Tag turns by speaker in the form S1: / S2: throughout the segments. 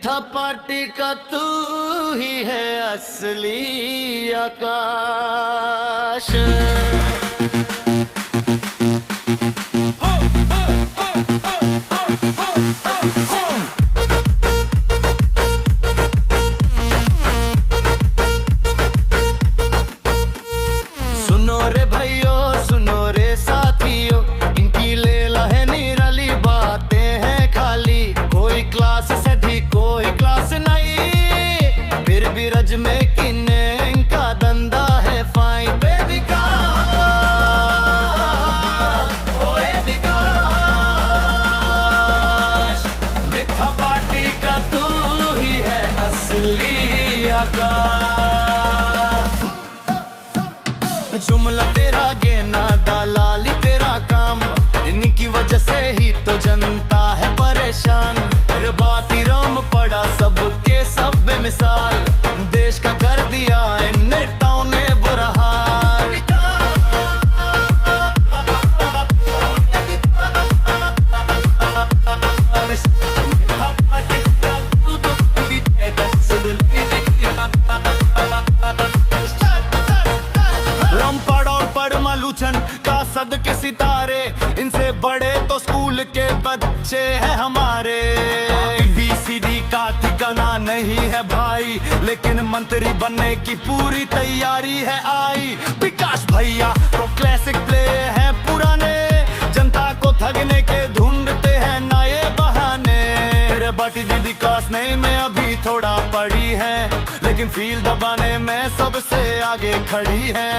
S1: मिठा पार्टी का तू ही है असली आकाश। सुनो रे भाइयों, सुनो रे साथियों, इनकी लेला है निराली बातें हैं खाली। कोई क्लास से भी कोई क्लास नहीं, फिर भी रज में किन्ने इनका धंधा है फाइन। मिठा पार्टी का तू ही है असली आकाश। जुमला तेरा गेना दलाली तेरा काम, इनकी वजह से ही तो जनता है परेशान। फिर बात ही राम पड़ा सबके सब बेमिसाल, देश का कर दिया इन नेताओं ने बुरा हाल। का सद के सितारे, इनसे बड़े तो स्कूल के बच्चे हैं हमारे। BCD का ठिकाना नहीं है भाई, लेकिन मंत्री बनने की पूरी तैयारी है आई। विकास भैया तो क्लासिक प्ले हैं पुराने, जनता को ठगने के ढूंढते हैं नए बहाने। तेरे बाटी दीदी कास नहीं में अभी थोड़ा पड़ी है, लेकिन फील दबाने में सबसे आगे खड़ी है।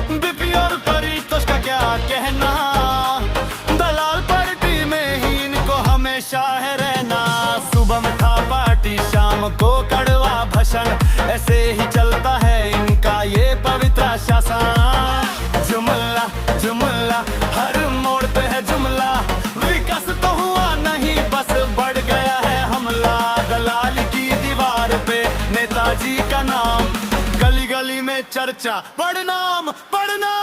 S1: बिपी और परितोष का क्या कहना, दलाल पार्टी में ही इनको हमेशा है रहना। सुबह में था पार्टी, शाम को कड़वा भाषण, ऐसे ही चलता है इनका ये पवित्र शासन। जुमला जुमला हर मोड़ पे है जुमला, विकास तो हुआ नहीं बस बढ़ गया है हमला। दलाल की दीवार पे नेताजी का नाम, गली गली में चर्चा, प्रणाम प्रणाम।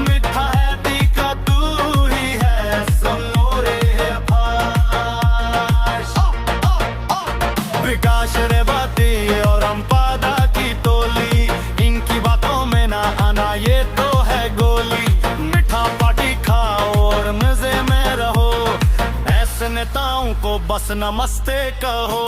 S1: मिठा है तीखा तू ही है, सुनो रे भाष। विकास रे बाती और हम पादा की टोली, इनकी बातों में ना आना ये तो है गोली। मिठा पार्टी खाओ और मजे में रहो, ऐसे नेताओं को बस नमस्ते कहो।